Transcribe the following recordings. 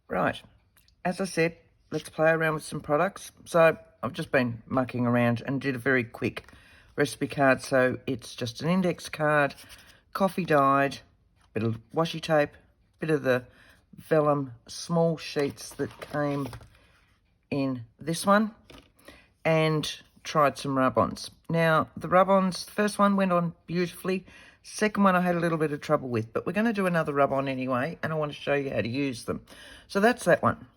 Right, as I said, let's play around with some products. So I've just been mucking around and did a very quick recipe card. So it's just an index card, coffee dyed, bit of washi tape, bit of the vellum small sheets that came in this one, and tried some rub-ons. Now, the rub-ons, the first one went on beautifully. Second one I had a little bit of trouble with, but we're going to do another rub-on anyway, and I want to show you how to use them. So that's that one.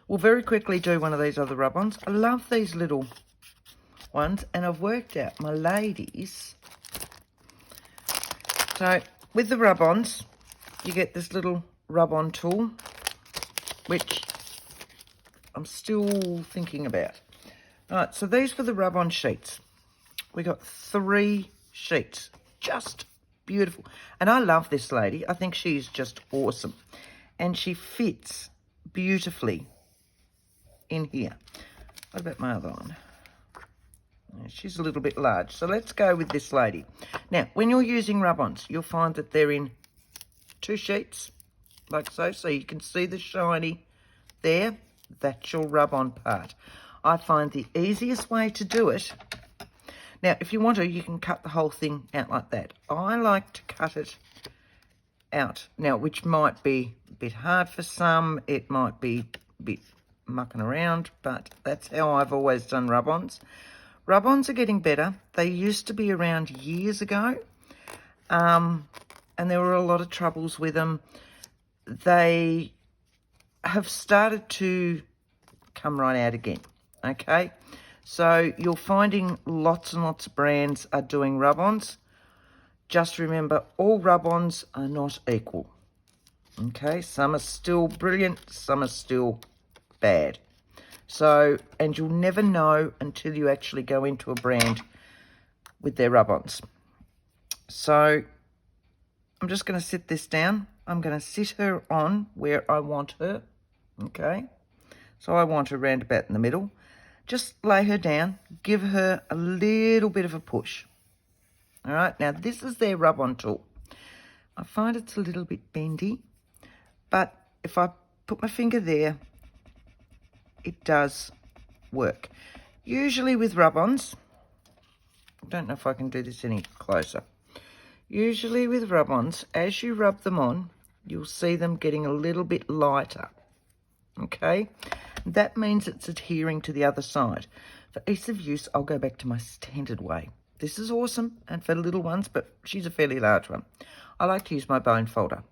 We'll very quickly do one of these other rub-ons. I love these little ones, and I've worked out my ladies. So with the rub-ons, you get this little rub-on tool, which I'm still thinking about. All right, so these were the rub-on sheets. We got 3 sheets, just beautiful. And I love this lady. I think she's just awesome. And she fits beautifully in here. What about my other one? She's a little bit large. So let's go with this lady. Now, when you're using rub-ons, you'll find that they're in 2 sheets, like so. So you can see the shiny there. That's your rub-on part. I find the easiest way to do it. Now, if you want to, you can cut the whole thing out like that. I like to cut it out. Now, which might be a bit hard for some. It might be a bit mucking around, but that's how I've always done rub-ons. Rub-ons are getting better. They used to be around years ago, and there were a lot of troubles with them. They have started to come right out again, okay? So you're finding lots and lots of brands are doing rub-ons. Just remember, all rub-ons are not equal, okay? Some are still brilliant, some are still bad. So, and you'll never know until you actually go into a brand with their rub-ons. So I'm just going to sit this down. I'm going to sit her on where I want her, okay? So I want her round about in the middle. Just lay her down, give her a little bit of a push. All right, now this is their rub-on tool. I find it's a little bit bendy, but if I put my finger there, it does work. Usually with rub-ons, I don't know if I can do this any closer. Usually with rub-ons, as you rub them on, you'll see them getting a little bit lighter, okay? That means it's adhering to the other side. For ease of use, I'll go back to my standard way. This is awesome, and for little ones, but she's a fairly large one. I like to use my bone folder,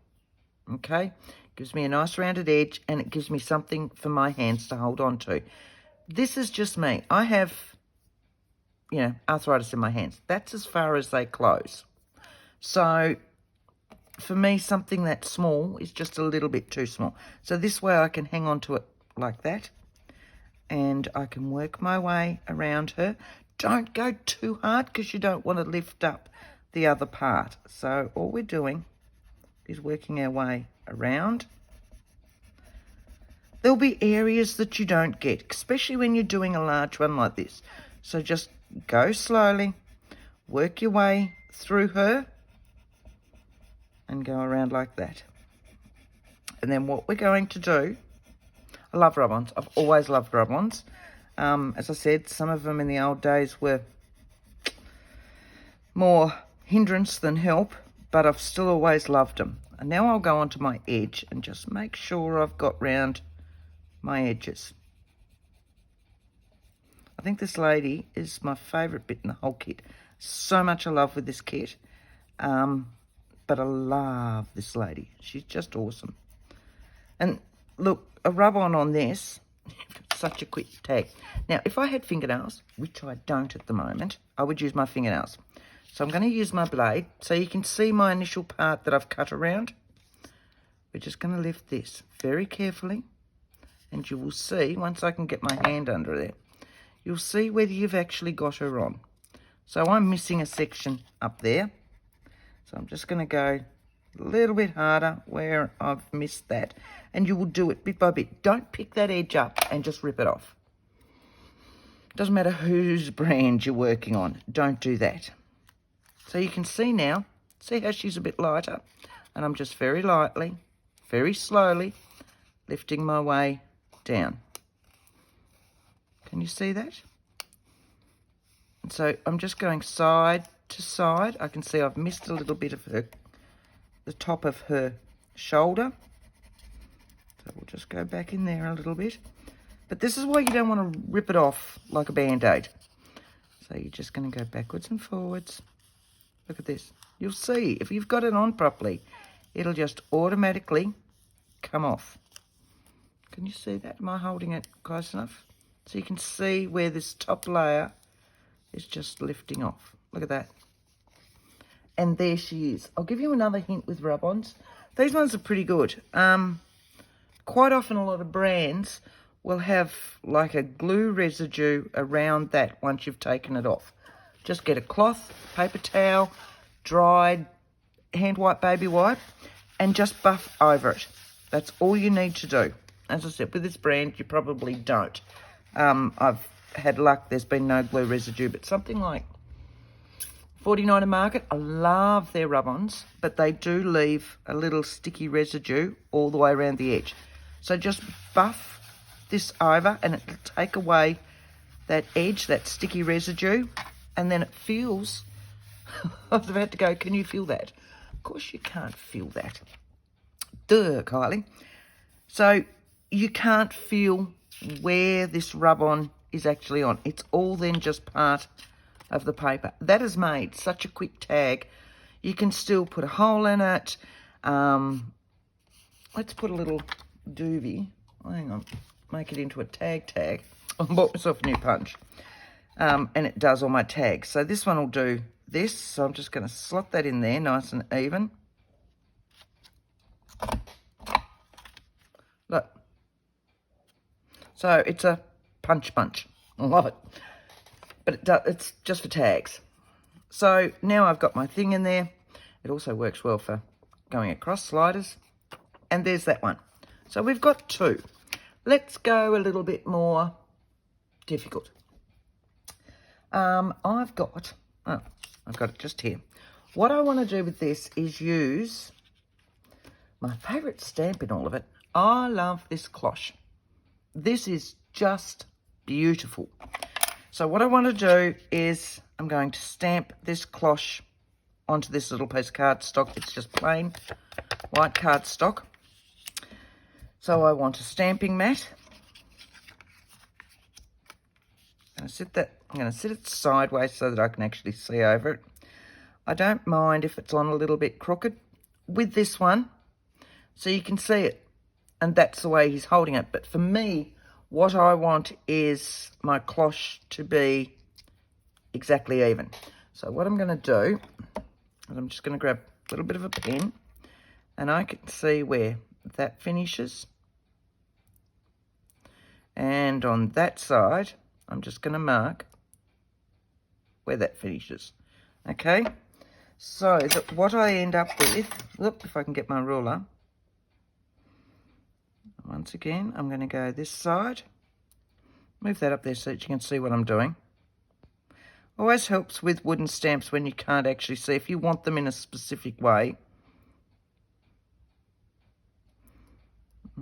okay? Gives me a nice rounded edge, and it gives me something for my hands to hold on to. This is just me. I have, arthritis in my hands. That's as far as they close. So for me, something that small is just a little bit too small. So this way I can hang on to it like that, and I can work my way around her. Don't go too hard because you don't want to lift up the other part. So all we're doing is working our way around. There'll be areas that you don't get, especially when you're doing a large one like this. So just go slowly, work your way through her, and go around like that. And then what we're going to do, I love rub-ons. I've always loved rub-ons. As I said, some of them in the old days were more hindrance than help, but I've still always loved them. And now I'll go onto my edge and just make sure I've got round my edges. I think this lady is my favourite bit in the whole kit. So much I love with this kit. But I love this lady. She's just awesome. And look, a rub-on this, such a quick tag. Now, if I had fingernails, which I don't at the moment, I would use my fingernails. So I'm going to use my blade. So you can see my initial part that I've cut around. We're just going to lift this very carefully. And you will see, once I can get my hand under there, you'll see whether you've actually got her on. So I'm missing a section up there. So I'm just going to go a little bit harder where I've missed that. And you will do it bit by bit. Don't pick that edge up and just rip it off. Doesn't matter whose brand you're working on. Don't do that. So you can see now, see how she's a bit lighter? And I'm just very lightly, very slowly lifting my way down. Can you see that? And so I'm just going side to side. I can see I've missed a little bit of the top of her shoulder. So we'll just go back in there a little bit. But this is why you don't want to rip it off like a Band-Aid. So you're just going to go backwards and forwards. Look at this. You'll see, if you've got it on properly, it'll just automatically come off. Can you see that? Am I holding it close enough? So you can see where this top layer is just lifting off. Look at that. And there she is. I'll give you another hint with rub-ons. These ones are pretty good. Quite often a lot of brands will have like a glue residue around that once you've taken it off. Just get a cloth, paper towel, dried hand wipe, baby wipe, and just buff over it. That's all you need to do. As I said, with this brand, you probably don't. I've had luck, there's been no glue residue, but something like 49er Market, I love their rub-ons, but they do leave a little sticky residue all the way around the edge. So just buff this over and it'll take away that edge, that sticky residue, and then it feels, I was about to go, can you feel that? Of course you can't feel that. Duh, Kylie. So you can't feel where this rub-on is actually on. It's all then just part of the paper. That has made such a quick tag. You can still put a hole in it. Let's put a little doobie. Hang on. Make it into a tag. I bought myself a new punch. And it does all my tags. So this one will do this. So I'm just going to slot that in there nice and even. Look. So it's a punch. I love it. But it's just for tags. So now I've got my thing in there. It also works well for going across sliders. And there's that one. So we've got two. Let's go a little bit more difficult. I've got it just here. What I want to do with this is use my favourite stamp in all of it. I love this cloche. This is just beautiful. So what I want to do is I'm going to stamp this cloche onto this little piece of cardstock. It's just plain white cardstock. So I want a stamping mat. I'm going to sit it sideways so that I can actually see over it. I don't mind if it's on a little bit crooked with this one, so you can see it. And that's the way he's holding it. But for me, what I want is my cloche to be exactly even. So what I'm going to do is I'm just going to grab a little bit of a pen, and I can see where that finishes. And on that side, I'm just going to mark where that finishes. Okay? So that what I end up with, look, if I can get my ruler. Once again, I'm going to go this side. Move that up there so that you can see what I'm doing. Always helps with wooden stamps when you can't actually see. If you want them in a specific way.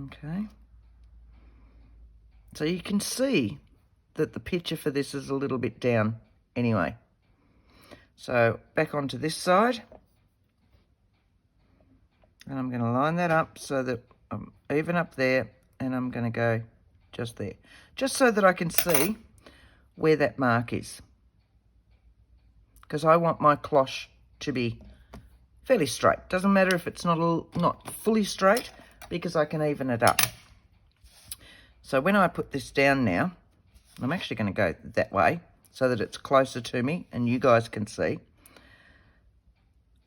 Okay. So you can see that the picture for this is a little bit down anyway. So back onto this side. And I'm going to line that up so that I'm even up there, and I'm going to go just there. Just so that I can see where that mark is. Because I want my cloche to be fairly straight. Doesn't matter if it's not fully straight, because I can even it up. So when I put this down now, I'm actually going to go that way so that it's closer to me and you guys can see.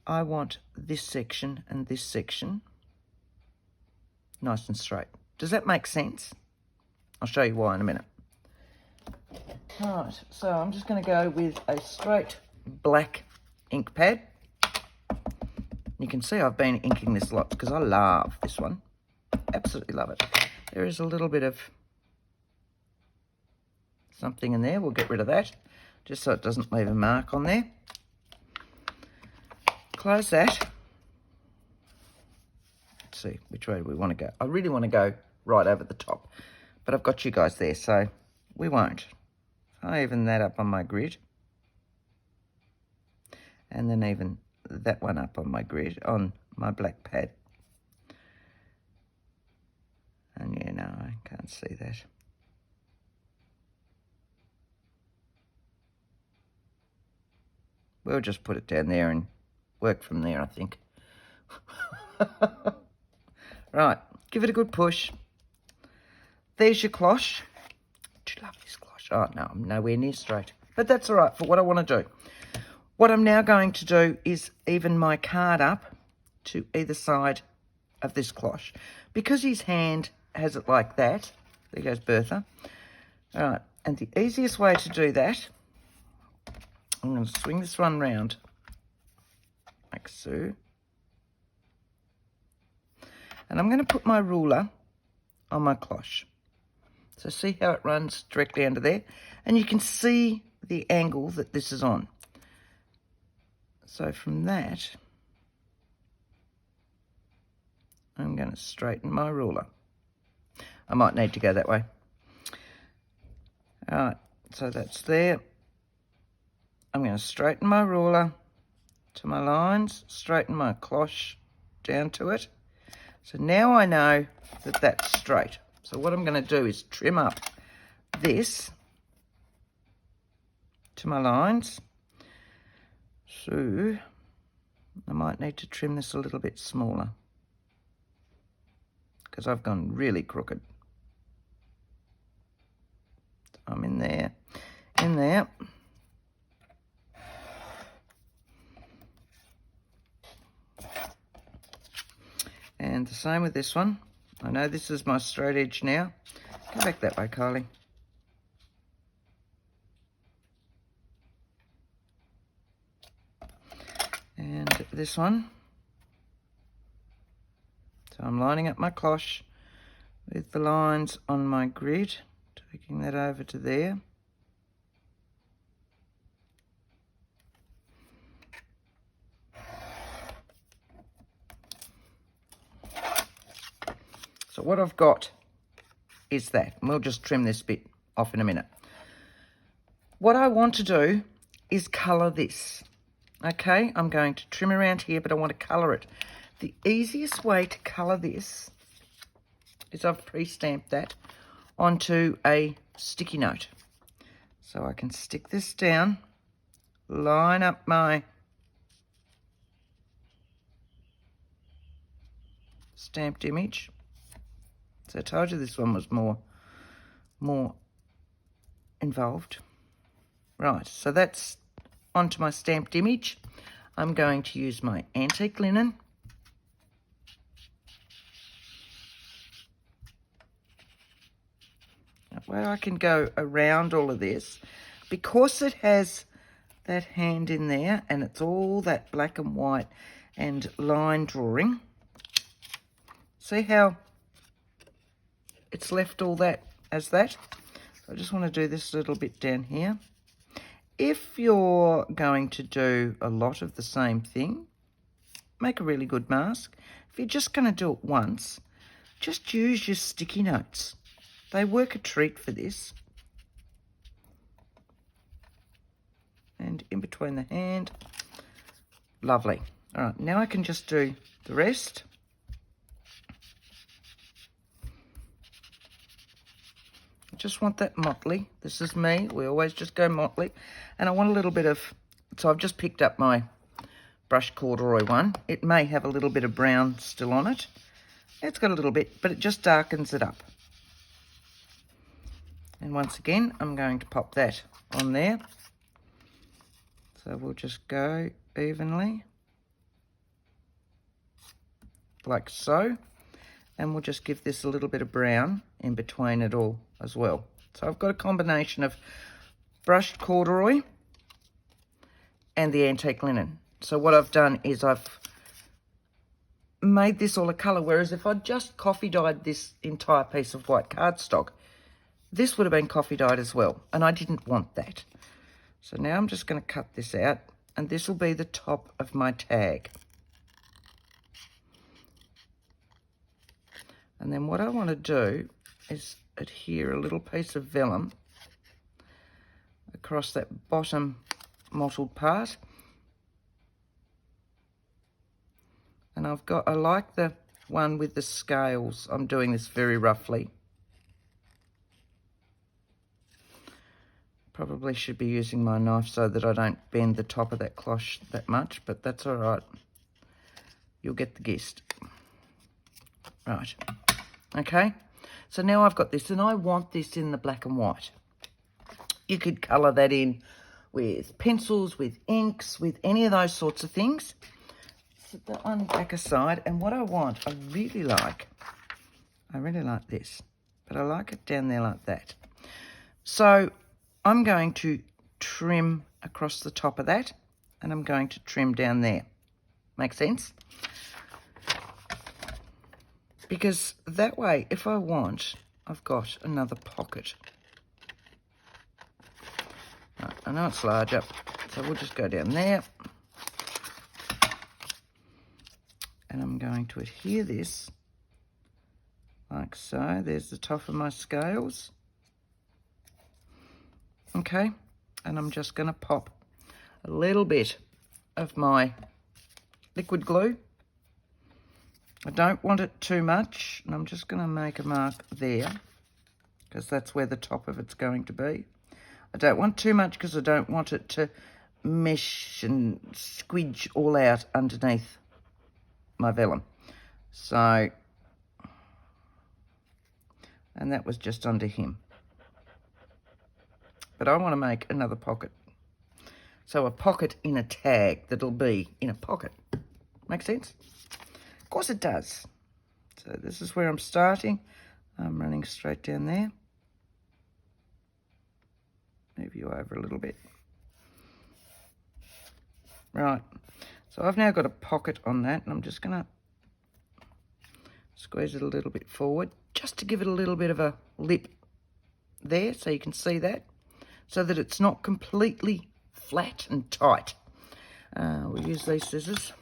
I want this section and this section nice and straight. Does that make sense? I'll show you why in a minute. Right, so I'm just going to go with a straight black ink pad. You can see I've been inking this lots because I love this one. Absolutely love it. There is a little bit of something in there. We'll get rid of that just so it doesn't leave a mark on there. Close that. Let's see which way we want to go. I really want to go right over the top. But I've got you guys there, so we won't. I even that up on my grid. And then even that one up on my grid, on my black pad. And yeah, no, I can't see that. We'll just put it down there and work from there, I think. Right, give it a good push. There's your cloche. Do you love this cloche? Oh, no, I'm nowhere near straight. But that's all right for what I want to do. What I'm now going to do is even my card up to either side of this cloche. Because his hand has it like that, there goes Bertha. All right, and the easiest way to do that, I'm going to swing this one round, like so. And I'm going to put my ruler on my cloche. So see how it runs directly under there? And you can see the angle that this is on. So from that, I'm going to straighten my ruler. I might need to go that way. All right, so that's there. I'm going to straighten my ruler to my lines, straighten my cloche down to it. So now I know that that's straight. So what I'm going to do is trim up this to my lines. So I might need to trim this a little bit smaller because I've gone really crooked. I'm in there, in there. And the same with this one. I know this is my straight edge now. Go back that way, Kylie. And this one. So I'm lining up my cloche with the lines on my grid, taking that over to there. So what I've got is that. And we'll just trim this bit off in a minute. What I want to do is colour this. Okay, I'm going to trim around here, but I want to colour it. The easiest way to colour this is I've pre-stamped that onto a sticky note. So I can stick this down, line up my stamped image. So I told you this one was more involved. Right, so that's onto my stamped image. I'm going to use my antique linen. Where I can go around all of this, because it has that hand in there and it's all that black and white and line drawing. See how it's left all that as that? So I just want to do this little bit down here. If you're going to do a lot of the same thing, make a really good mask. If you're just going to do it once, just use your sticky notes. They work a treat for this. And in between the hand, lovely. All right, now I can just do the rest. I just want that motley. This is me. We always just go motley. And I want a little bit of, so I've just picked up my brushed corduroy one. It may have a little bit of brown still on it. It's got a little bit, but it just darkens it up. And once again, I'm going to pop that on there. So we'll just go evenly, like so. And we'll just give this a little bit of brown in between it all as well. So I've got a combination of brushed corduroy and the antique linen. So what I've done is I've made this all a colour, whereas if I'd just coffee dyed this entire piece of white cardstock, this would have been coffee dyed as well, and I didn't want that. So now I'm just going to cut this out, and this will be the top of my tag. And then what I want to do is adhere a little piece of vellum across that bottom mottled part. And I like the one with the scales. I'm doing this very roughly. Probably should be using my knife so that I don't bend the top of that cloche that much, but that's all right. You'll get the gist. Right. Okay. So now I've got this, and I want this in the black and white. You could colour that in with pencils, with inks, with any of those sorts of things. Set that one back aside, and what I want, I really like this, but I like it down there like that. So I'm going to trim across the top of that, and I'm going to trim down there. Make sense? Because that way, if I want, I've got another pocket. Right, I know it's larger, so we'll just go down there. And I'm going to adhere this like so. There's the top of my scales. Okay, and I'm just going to pop a little bit of my liquid glue. I don't want it too much, and I'm just going to make a mark there because that's where the top of it's going to be. I don't want too much because I don't want it to mesh and squidge all out underneath my vellum. So, and that was just under him. But I want to make another pocket. So a pocket in a tag that'll be in a pocket. Make sense? Of course it does. So this is where I'm starting. I'm running straight down there. Move you over a little bit. Right. So I've now got a pocket on that, and I'm just going to squeeze it a little bit forward just to give it a little bit of a lip there so you can see that, so that it's not completely flat and tight. We'll use these scissors.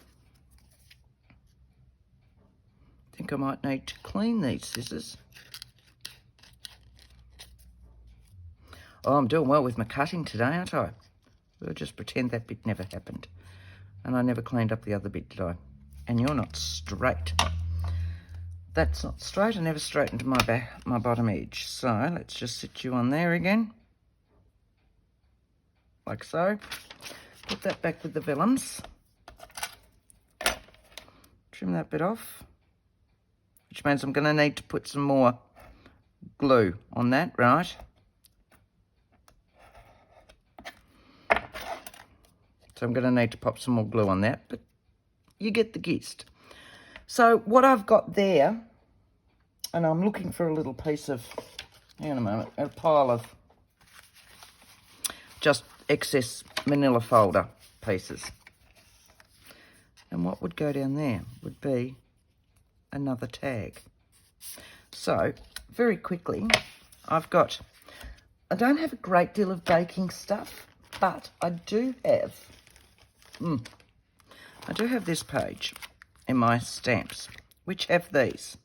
I think I might need to clean these scissors. Oh, I'm doing well with my cutting today, aren't I? We'll just pretend that bit never happened. And I never cleaned up the other bit, did I? And you're not straight. That's not straight. I never straightened my bottom edge. So let's just sit you on there again. Like so. Put that back with the vellums. Trim that bit off. Which means I'm going to need to put some more glue on that, right? So I'm going to need to pop some more glue on that, but you get the gist. So what I've got there, and I'm looking for a little piece of, hang on a moment, a pile of just excess manila folder pieces. And what would go down there would be another tag. So very quickly, I don't have a great deal of baking stuff, but I do have this page in my stamps, which have these.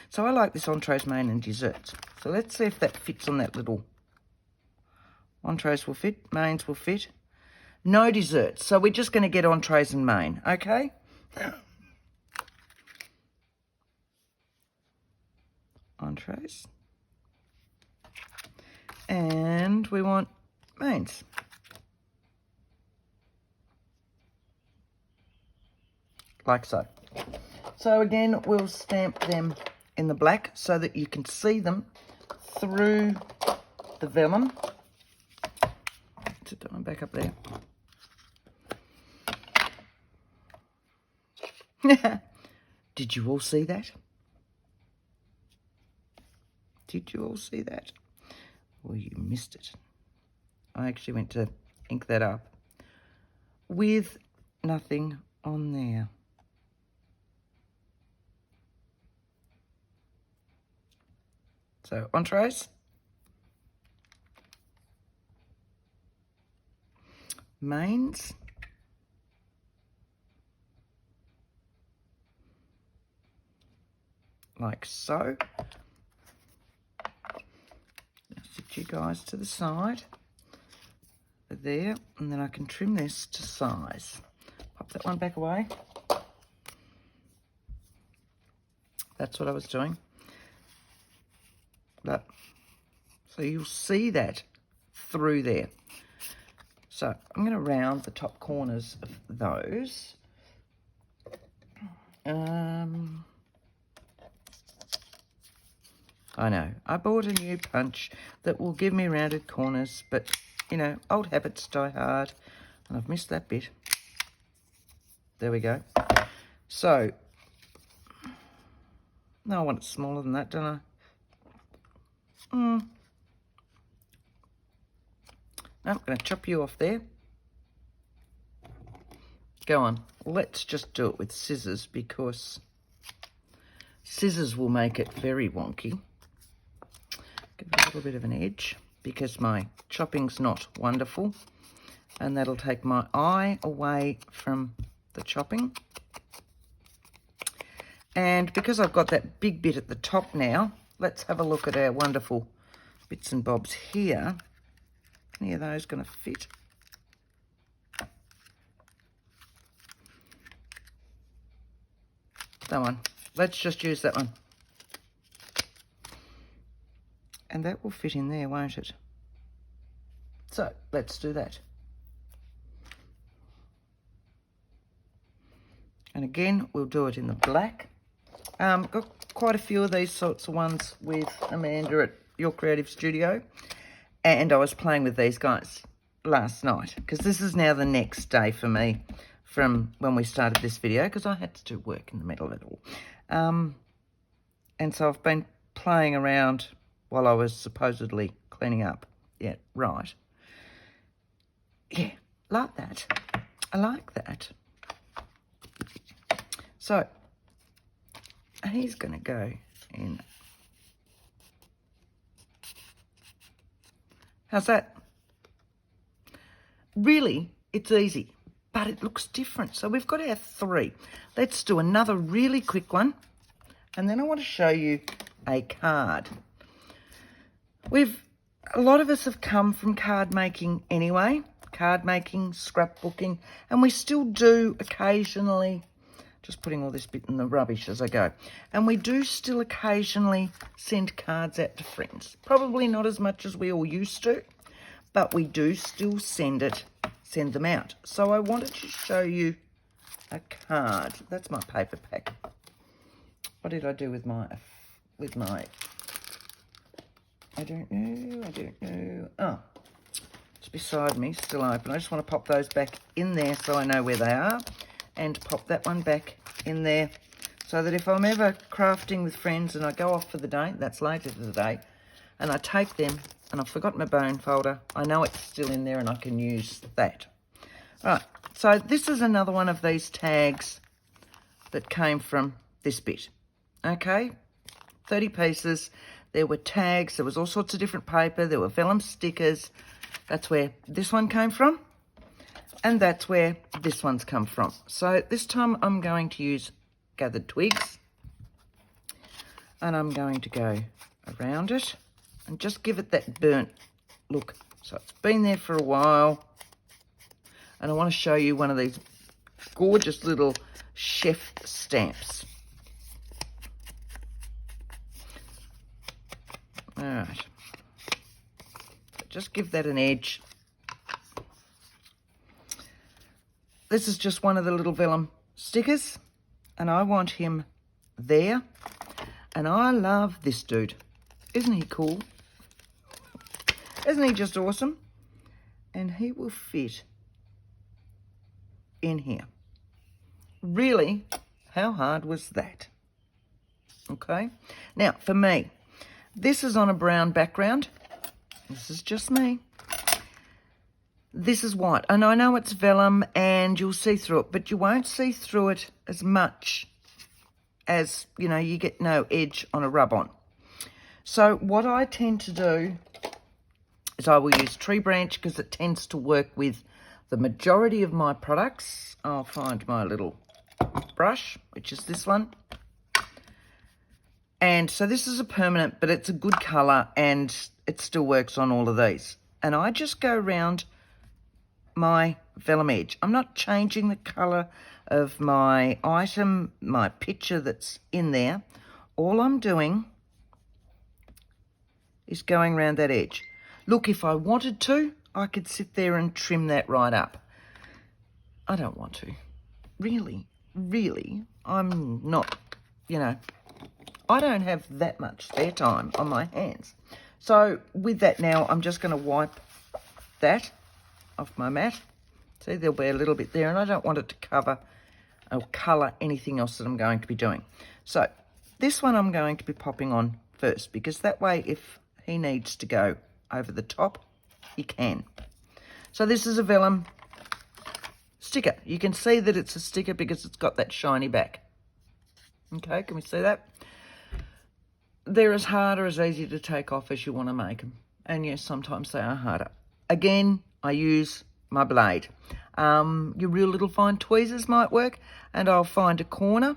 So I like this entrees, main and desserts. So let's see if that fits on that little. Entrees will fit, mains will fit. No desserts. So we're just going to get entrees and main, okay? Entrees. And we want mains. Like so. So again, we'll stamp them in the black so that you can see them through the vellum. Sit that one back up there. Did you all see that? Did you all see that? Well, you missed it. I actually went to ink that up with nothing on there. So, entrees. Mains. like so. Now sit you guys to the side. There, and then I can trim this to size. Pop that one back away. That's what I was doing. But, so you'll see that through there. So I'm going to round the top corners of those. I know, I bought a new punch that will give me rounded corners, but you know, old habits die hard, and I've missed that bit. There we go. So, no, I want it smaller than that, don't I? No, I'm going to chop you off there. Go on, let's just do it with scissors, because scissors will make it very wonky. Give it a little bit of an edge, because my chopping's not wonderful, and that'll take my eye away from the chopping. And because I've got that big bit at the top now, let's have a look at our wonderful bits and bobs here. Any of those going to fit? That one. Let's just use that one. And that will fit in there, won't it? So, let's do that. And again, we'll do it in the black. Got quite a few of these sorts of ones with Amanda at Your Creative Studio. And I was playing with these guys last night, because this is now the next day for me from when we started this video, because I had to do work in the middle of it all. And so I've been playing around while I was supposedly cleaning up. Yeah, right. Yeah, like that. I like that. So, he's going to go in. How's that? Really, it's easy, but it looks different. So we've got our 3. Let's do another really quick one. And then I want to show you a card. A lot of us have come from card making anyway. Card making, scrapbooking, and we still do occasionally, just putting all this bit in the rubbish as I go, and we do still occasionally send cards out to friends. Probably not as much as we all used to, but we do still send them out. So I wanted to show you a card. That's my paper pack. What did I do with my, I don't know. Oh, it's beside me, still open. I just want to pop those back in there so I know where they are, and pop that one back in there so that if I'm ever crafting with friends and I go off for the day, that's later today, and I take them and I've forgotten my bone folder, I know it's still in there and I can use that. All right, so this is another one of these tags that came from this bit. Okay, 30 pieces. There were tags, there was all sorts of different paper, there were vellum stickers. That's where this one came from, and that's where this one's come from. So this time I'm going to use gathered twigs, and I'm going to go around it and just give it that burnt look. So it's been there for a while, and I want to show you one of these gorgeous little chef stamps. All right, just give that an edge. This is just one of the little vellum stickers, and I want him there. And I love this dude. Isn't he cool? Isn't he just awesome? And he will fit in here. Really, how hard was that? Okay, now for me, this is on a brown background. This is just me. This is white. And I know it's vellum and you'll see through it, but you won't see through it as much as, you know, you get no edge on a rub-on. So what I tend to do is I will use tree branch because it tends to work with the majority of my products. I'll find my little brush, which is this one. And so this is a permanent, but it's a good colour and it still works on all of these. And I just go around my vellum edge. I'm not changing the colour of my item, my picture that's in there. All I'm doing is going around that edge. Look, if I wanted to, I could sit there and trim that right up. I don't want to. Really, I'm not, I don't have that much spare time on my hands. So with that now, I'm just going to wipe that off my mat. See, there'll be a little bit there, and I don't want it to cover or colour anything else that I'm going to be doing. So this one I'm going to be popping on first, because that way if he needs to go over the top, he can. So this is a vellum sticker. You can see that it's a sticker because it's got that shiny back. Okay, can we see that? They're as hard or as easy to take off as you want to make them. And yes, sometimes they are harder. Again, I use my blade. Your real little fine tweezers might work, and I'll find a corner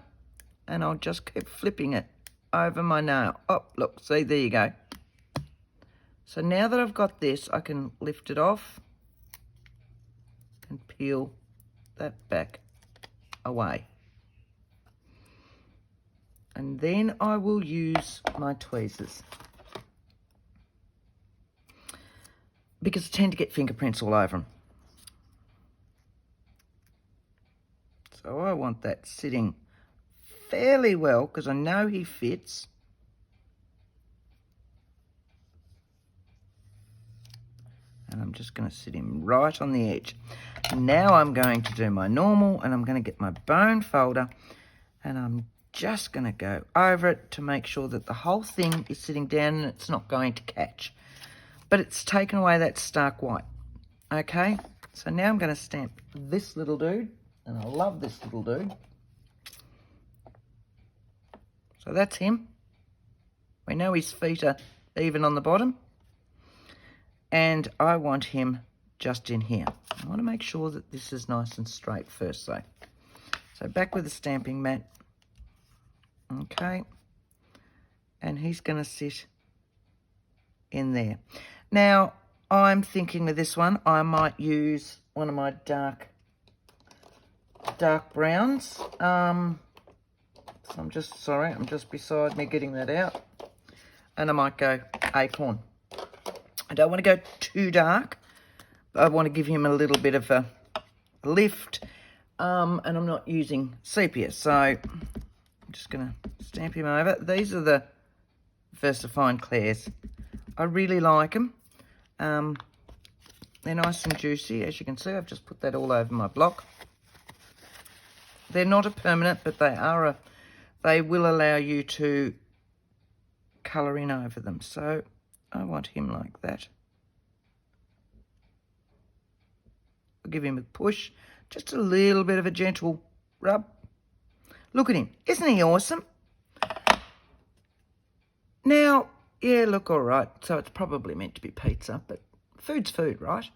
and I'll just keep flipping it over my nail. Oh, look, see, there you go. So now that I've got this, I can lift it off and peel that back away. And then I will use my tweezers, because I tend to get fingerprints all over them. So I want that sitting fairly well, because I know he fits. And I'm just going to sit him right on the edge. Now I'm going to do my normal, and I'm going to get my bone folder, and I'm just going to go over it to make sure that the whole thing is sitting down and it's not going to catch. But it's taken away that stark white. Okay, so now I'm going to stamp this little dude, and I love this little dude. So that's him. We know his feet are even on the bottom. And I want him just in here. I want to make sure that this is nice and straight first though. So back with the stamping mat. Okay. And he's going to sit in there. Now, I'm thinking with this one, I might use one of my dark browns. I'm just beside me getting that out. And I might go acorn. I don't want to go too dark. I want to give him a little bit of a lift. And I'm not using sepia, so I'm just going to stamp him over. These are the VersaFine Clairs. I really like them. They're nice and juicy. As you can see, I've just put that all over my block. They're not a permanent, but they will allow you to colour in over them. So I want him like that. I'll give him a push, just a little bit of a gentle rub. Look at him. Isn't he awesome? Now, yeah, look, all right. So it's probably meant to be pizza, but food's food, right?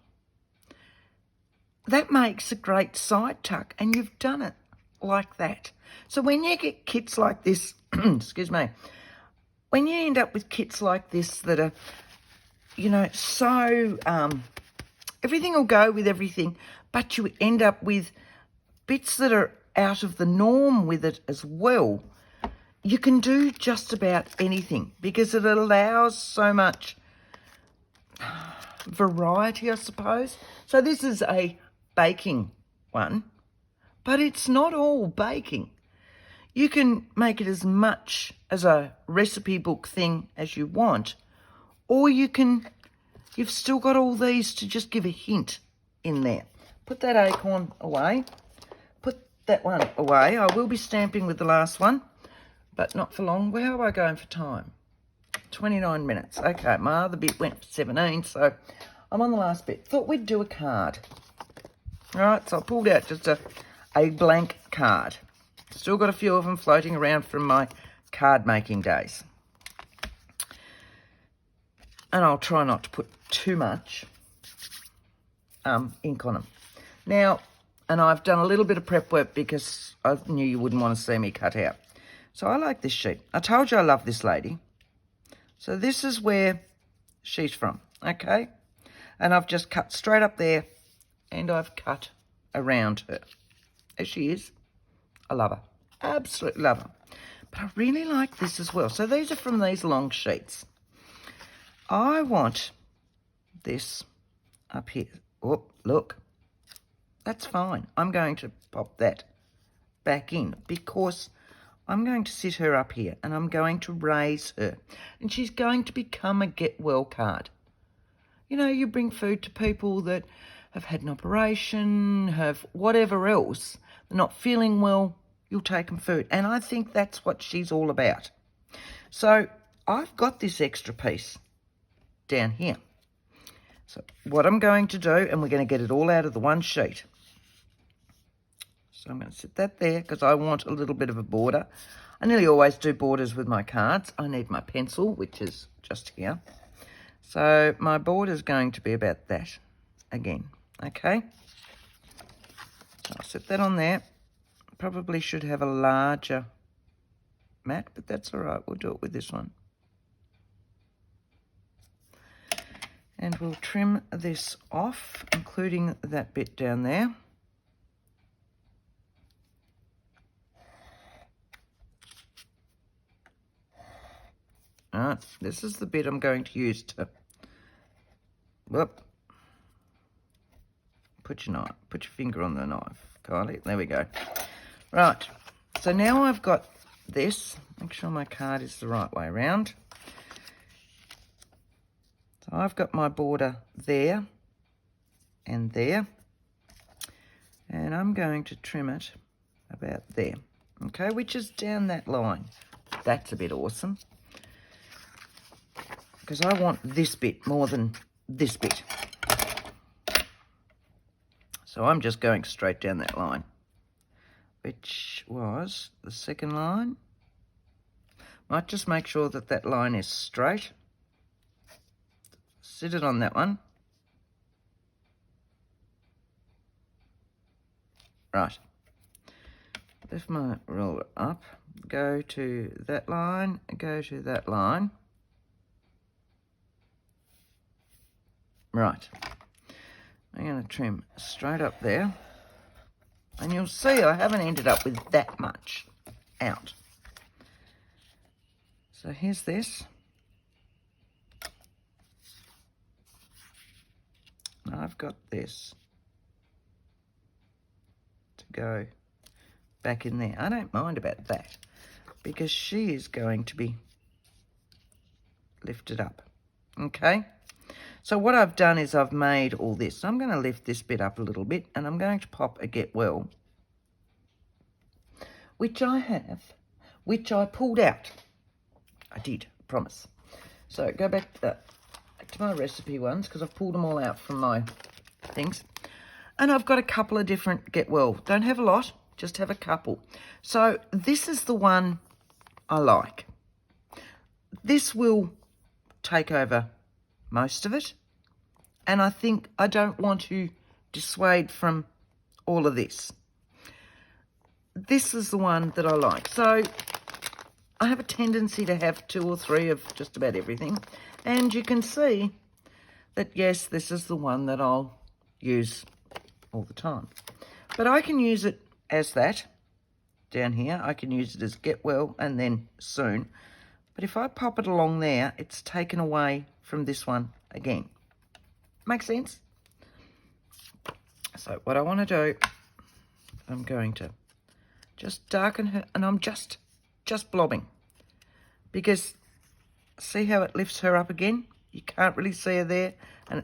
That makes a great side tuck, and you've done it like that. So when you get kits like this, excuse me, when you end up with kits like this that are, so everything will go with everything, but you end up with bits that are out of the norm with it as well. You can do just about anything because it allows so much variety, I suppose. So this is a baking one, but it's not all baking. You can make it as much as a recipe book thing as you want, or you've still got all these to just give a hint in there. Put that acorn away. Put that one away. I will be stamping with the last one, but not for long. Where am I going for time? 29 minutes. Okay, my other bit went for 17, so I'm on the last bit. Thought we'd do a card. All right, so I pulled out just a blank card. Still got a few of them floating around from my card making days. And I'll try not to put too much ink on them. Now, and I've done a little bit of prep work because I knew you wouldn't want to see me cut out. So I like this sheet. I told you I love this lady. So this is where she's from, okay? And I've just cut straight up there, and I've cut around her. There she is. I love her. Absolutely love her. But I really like this as well. So these are from these long sheets. I want this up here. Oh, look. That's fine. I'm going to pop that back in because I'm going to sit her up here and I'm going to raise her. And she's going to become a get well card. You know, you bring food to people that have had an operation, have whatever else, they're not feeling well, you'll take them food. And I think that's what she's all about. So I've got this extra piece down here. So what I'm going to do, and we're going to get it all out of the one sheet. So I'm going to sit that there because I want a little bit of a border. I nearly always do borders with my cards. I need my pencil, which is just here. So my border is going to be about that again, okay? So I'll set that on there. Probably should have a larger mat, but that's all right. We'll do it with this one. And we'll trim this off, including that bit down there. All right, this is the bit I'm going to use to, put your finger on the knife, Kylie. There we go. Right, so now I've got this. Make sure my card is the right way around. So I've got my border there and there. And I'm going to trim it about there, okay, which is down that line. That's a bit awesome. Because I want this bit more than this bit. So I'm just going straight down that line, which was the second line. Might just make sure that that line is straight. Sit it on that one. Right. Lift my ruler up, go to that line, go to that line. Right. I'm going to trim straight up there. And you'll see I haven't ended up with that much out. So here's this. And I've got this to go back in there. I don't mind about that because she is going to be lifted up. Okay? So what I've done is I've made all this. So I'm going to lift this bit up a little bit and I'm going to pop a get well, which I have, which I pulled out. I did, promise. So go back to my recipe ones because I've pulled them all out from my things. And I've got a couple of different get well. Don't have a lot, just have a couple. So this is the one I like. This will take over most of it. And I think I don't want to dissuade from all of this. This is the one that I like. So I have a tendency to have 2 or 3 of just about everything. And you can see that, yes, this is the one that I'll use all the time. But I can use it as that down here. I can use it as get well and then soon. But if I pop it along there, it's taken away from this one again. Make sense? So what I want to do, I'm going to just darken her, and I'm just blobbing. Because see how it lifts her up again? You can't really see her there, and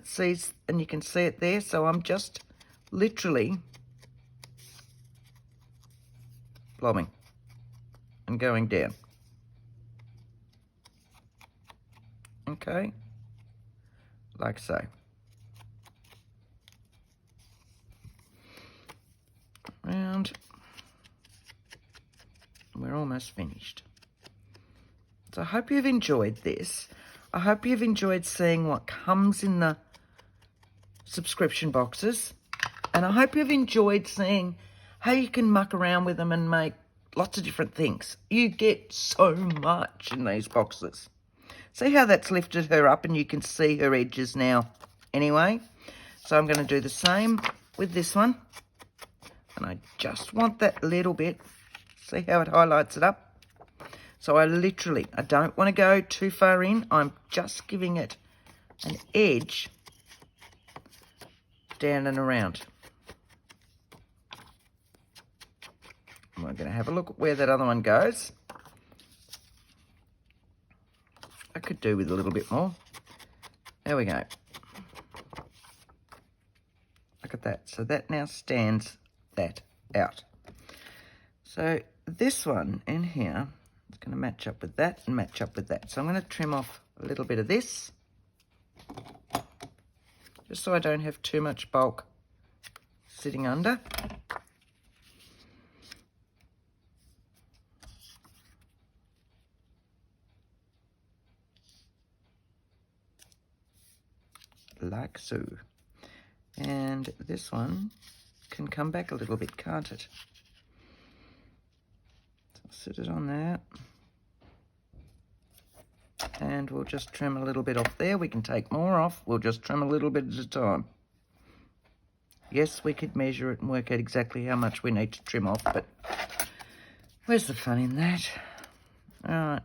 you can see it there. So I'm just literally blobbing and going down. Okay, like so. Round. We're almost finished. So I hope you've enjoyed this. I hope you've enjoyed seeing what comes in the subscription boxes. And I hope you've enjoyed seeing how you can muck around with them and make lots of different things. You get so much in these boxes. See how that's lifted her up and you can see her edges now anyway? So I'm going to do the same with this one. And I just want that little bit. See how it highlights it up? So I don't want to go too far in. I'm just giving it an edge down and around. We're going to have a look at where that other one goes. I could do with a little bit more. There we go. Look at that. So that now stands that out. So this one in here is going to match up with that and match up with that. So I'm going to trim off a little bit of this, just so I don't have too much bulk sitting under. Like so. And this one can come back a little bit, can't it? So I'll sit it on there. And we'll just trim a little bit off there. We can take more off. We'll just trim a little bit at a time. Yes, we could measure it and work out exactly how much we need to trim off, but where's the fun in that? All right.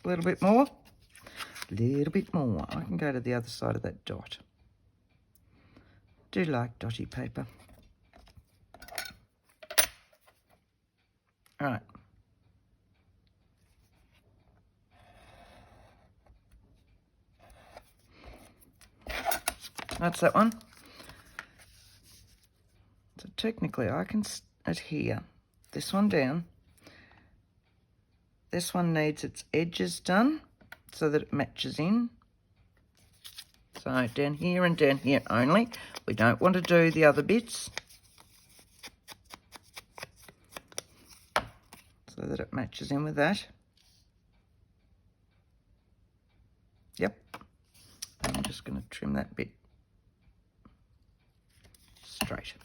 A little bit more. A little bit more. I can go to the other side of that dot. Do like dotty paper. All right. That's that one. So technically I can adhere this one down. This one needs its edges done so that it matches in. So down here and down here only. We don't want to do the other bits, so that it matches in with that. Yep. I'm just going to trim that bit straight.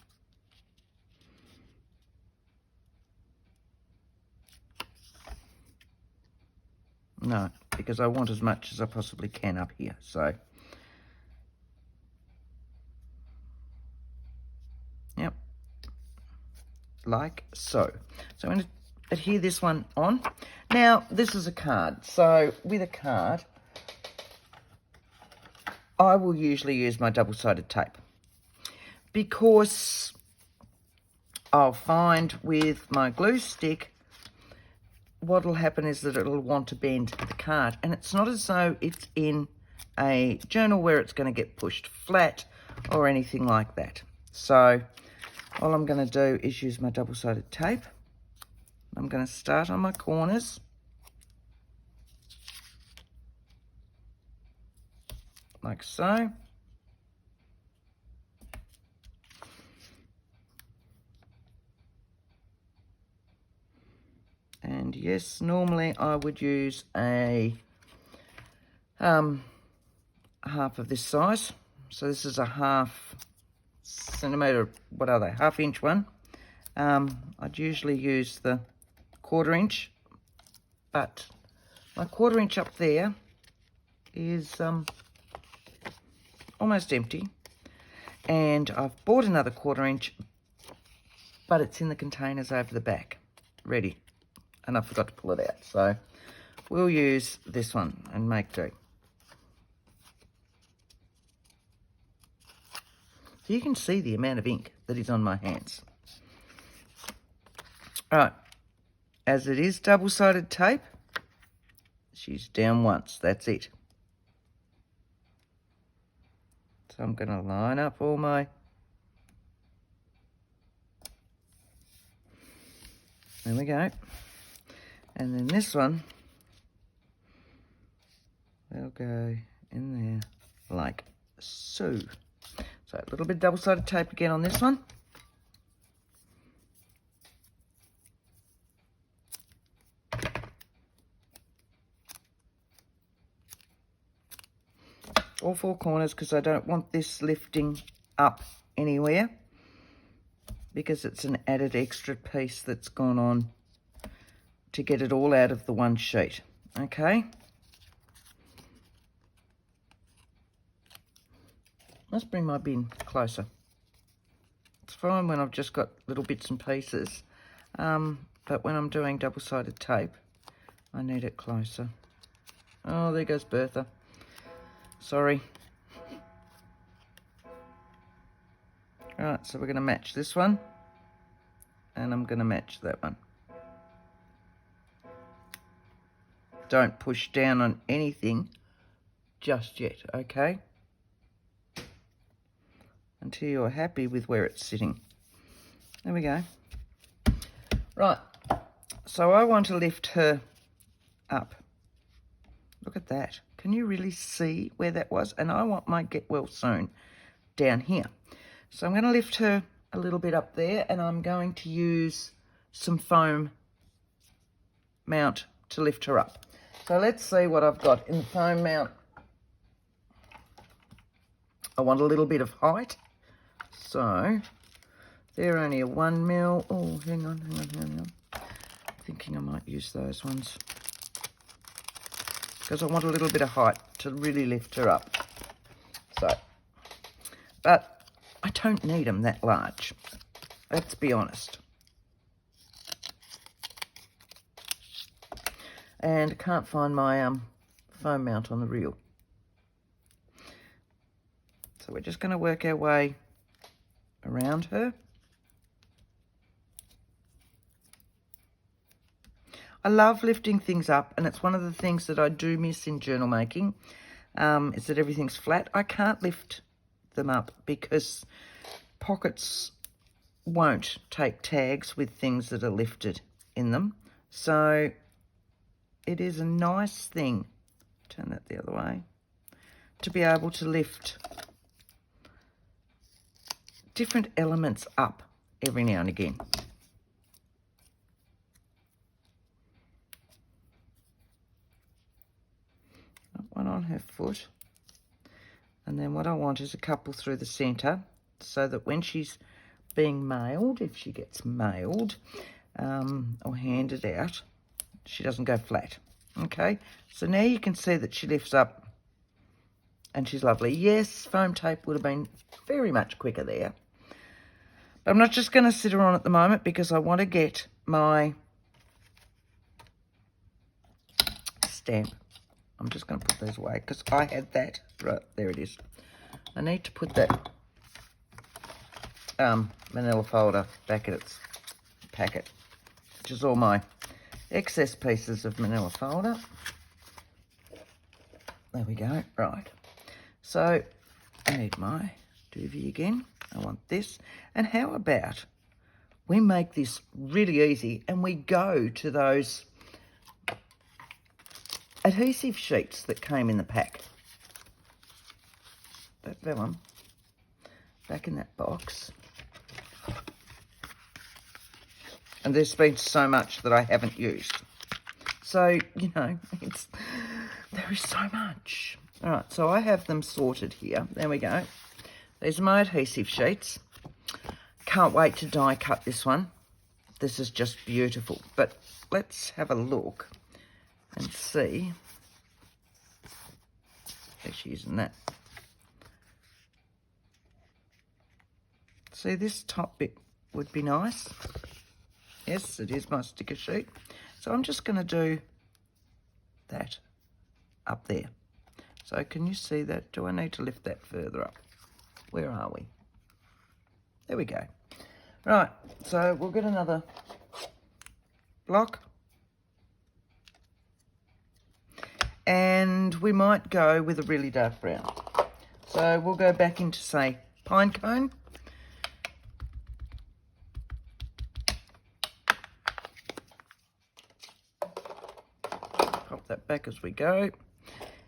No, because I want as much as I possibly can up here. So, yep, like so. So I'm going to adhere this one on. Now, this is a card. So with a card, I will usually use my double-sided tape, because I'll find with my glue stick, what'll happen is that it'll want to bend the card, and it's not as though it's in a journal where it's going to get pushed flat or anything like that. So all I'm going to do is use my double-sided tape. I'm going to start on my corners, like so. And yes, normally I would use a half of this size. So this is a 1/2 centimetre, what are they, 1/2 inch one. I'd usually use the 1/4 inch, but my 1/4 inch up there is almost empty. And I've bought another 1/4 inch, but it's in the containers over the back, ready. And I forgot to pull it out. So we'll use this one and make do. So you can see the amount of ink that is on my hands. All right. As it is double-sided tape, she's down once. That's it. So I'm going to line up all my... There we go. And then this one, they'll go in there like so. So a little bit double-sided tape again on this one. all four corners, because I don't want this lifting up anywhere, because it's an added extra piece that's gone on to get it all out of the one sheet. Okay. Let's bring my bin closer. It's fine when I've just got little bits and pieces, but when I'm doing double-sided tape, I need it closer. Oh, there goes Bertha. Sorry. Right, so we're going to match this one, and I'm going to match that one. Don't push down on anything just yet, okay? Until you're happy with where it's sitting. There we go. Right, so I want to lift her up. Look at that. Can you really see where that was? And I want my get well soon down here. So I'm going to lift her a little bit up there, and I'm going to use some foam mount to lift her up. So let's see what I've got in the foam mount. I want a little bit of height. So they're only a 1 mil. Oh, hang on. I'm thinking I might use those ones, because I want a little bit of height to really lift her up. So, but I don't need them that large. Let's be honest. And I can't find my foam mount on the reel. So we're just going to work our way around her. I love lifting things up, and it's one of the things that I do miss in journal making, is that everything's flat. I can't lift them up because pockets won't take tags with things that are lifted in them. So it is a nice thing, turn that the other way, to be able to lift different elements up every now and again. One on her foot, and then what I want is a couple through the centre, so that when she's being mailed, if she gets mailed or handed out, she doesn't go flat. Okay, so now you can see that she lifts up and she's lovely. Yes, foam tape would have been very much quicker there, but I'm not just going to sit her on at the moment, because I want to get my stamp. I'm just going to put those away, because I had that. Right, there it is. I need to put that manila folder back in its packet, which is all my excess pieces of manila folder. There we go. Right. So I need my doobie again. I want this. And how about we make this really easy and we go to those adhesive sheets that came in the pack. That vellum back in that box. And there's been so much that I haven't used. So, you know, there is so much. All right, so I have them sorted here. There we go. These are my adhesive sheets. Can't wait to die cut this one. This is just beautiful. But let's have a look and see. Actually using that. See, this top bit would be nice. Yes, it is my sticker sheet. So I'm just going to do that up there. So can you see that? Do I need to lift that further up? Where are we? There we go. Right, so we'll get another block. And we might go with a really dark brown. So we'll go back into, say, pine cone. Pop that back as we go.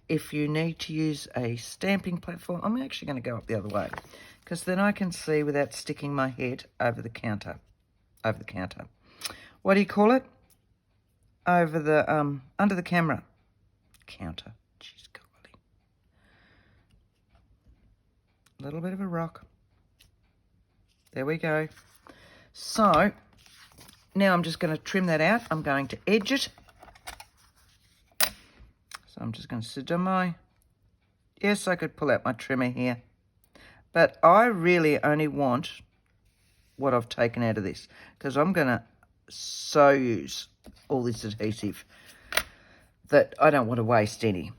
If you need to use a stamping platform, I'm actually going to go up the other way, because then I can see without sticking my head over the counter. What do you call it? Over the, under the camera. Counter. Jeez, golly. little bit of a rock. There we go. So now I'm just going to trim that out. I'm going to edge it. So I'm just going to sit on my... Yes, I could pull out my trimmer here. But I really only want what I've taken out of this, because I'm going to so use all this adhesive that I don't want to waste any.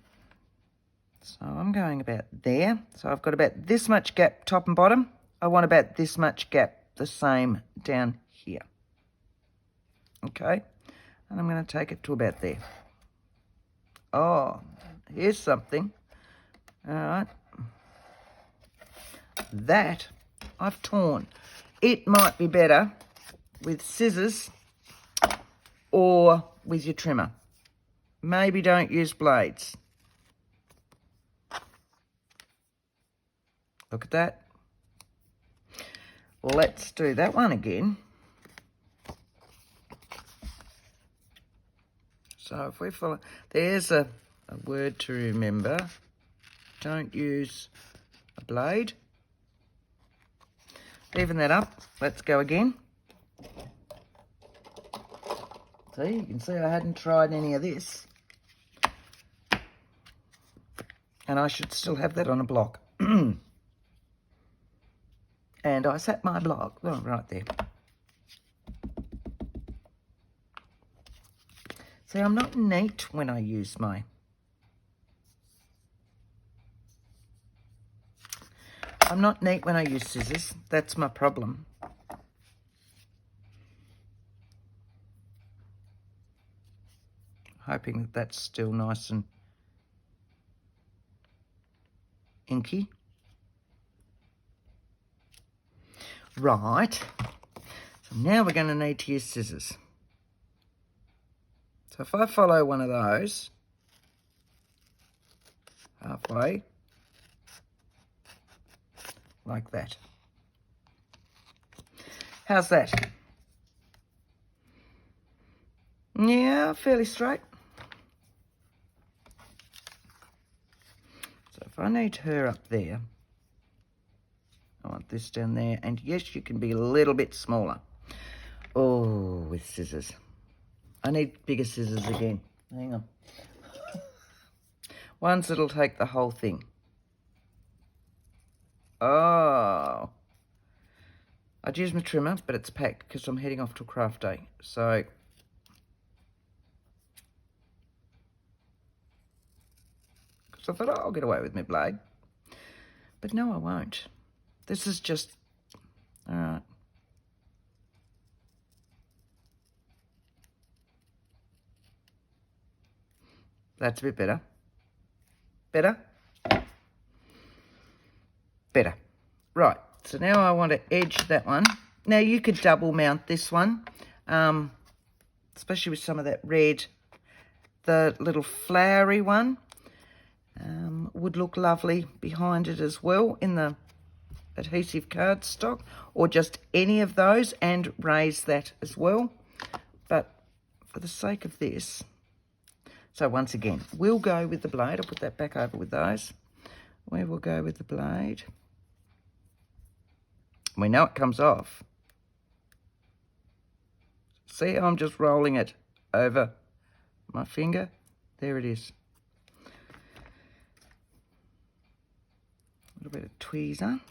So I'm going about there. So I've got about this much gap top and bottom. I want about this much gap the same down here. Okay, and I'm going to take it to about there. Oh, here's something. All right. That I've torn. It might be better with scissors or with your trimmer. Maybe don't use blades. Look at that. Let's do that one again. So if we follow, there's a word to remember. Don't use a blade. Even that up. Let's go again. See, you can see I hadn't tried any of this. And I should still have that on a block. And I set my block right there. See, I'm not neat when I use my... I'm not neat when I use scissors. That's my problem. Hoping that that's still nice and inky. Right. So now we're going to need to use scissors. So if I follow one of those halfway, like that. How's that? Yeah, fairly straight. So if I need her up there, I want this down there. And yes, you can be a little bit smaller. Oh, with scissors. I need bigger scissors again. Hang on. Ones that'll take the whole thing. Oh. I'd use my trimmer, but it's packed because I'm heading off to a craft day. So... I thought, oh, I'll get away with my blade. But no, I won't. This is just... All right. That's a bit better. Better? Better. Right. So now I want to edge that one. Now you could double mount this one, especially with some of that red. The little flowery one. Would look lovely behind it as well in the adhesive cardstock, or just any of those, and raise that as well. But for the sake of this, so once again, we'll go with the blade. I'll put that back over with those. We will go with the blade. We know it comes off. See how I'm just rolling it over my finger? There it is. A little bit of tweezer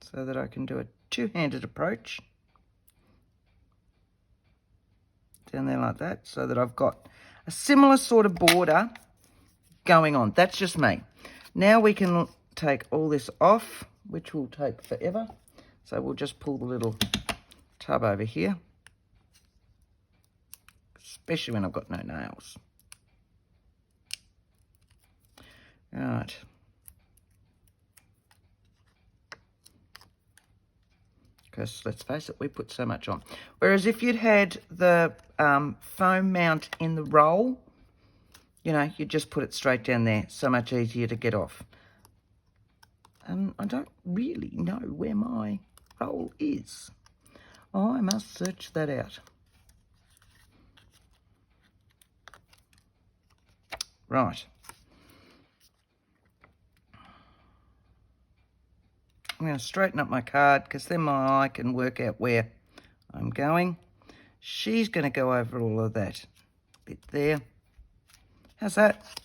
so that I can do a two-handed approach down there like that, so that I've got a similar sort of border going on. That's just me. Now we can take all this off, which will take forever. So we'll just pull the little tub over here, especially when I've got no nails. Right. Because let's face it, we put so much on. Whereas if you'd had the foam mount in the roll, you know, you just put it straight down there. So much easier to get off. I don't really know where my roll is. Oh, I must search that out. Right. I'm going to straighten up my card because then my eye can work out where I'm going. She's going to go over all of that bit there. How's that?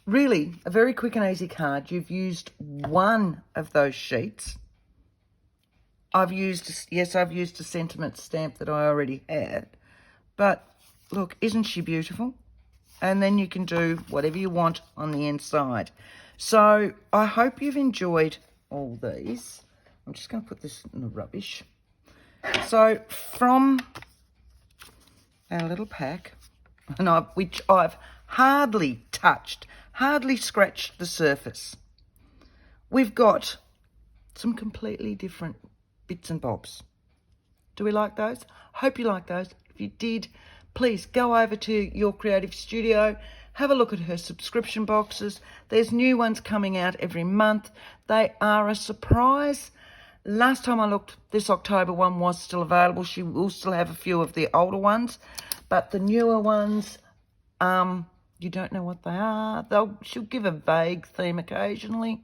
Really, a very quick and easy card. You've used one of those sheets. I've used a sentiment stamp that I already had. But look, isn't she beautiful? And then you can do whatever you want on the inside. So I hope you've enjoyed all these. I'm just going to put this in the rubbish. So from our little pack, which I've hardly touched, hardly scratched the surface, we've got some completely different bits and bobs. Do we like those? Hope you like those. If you did, please go over to Your Creative Studio, have a look at her subscription boxes. There's new ones coming out every month. They are a surprise. Last time I looked, this October one was still available. She will still have a few of the older ones, but the newer ones, you don't know what they are. She'll give a vague theme occasionally.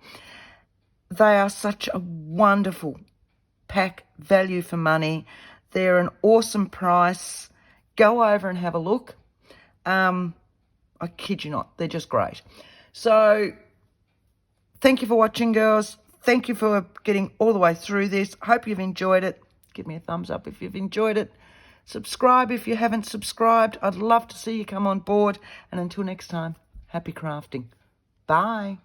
They are such a wonderful pack, value for money. They're an awesome price. Go over and have a look. I kid you not, they're just great. So thank you for watching, girls. Thank you for getting all the way through this. Hope you've enjoyed it. Give me a thumbs up if you've enjoyed it. Subscribe if you haven't subscribed. I'd love to see you come on board. And until next time, happy crafting. Bye.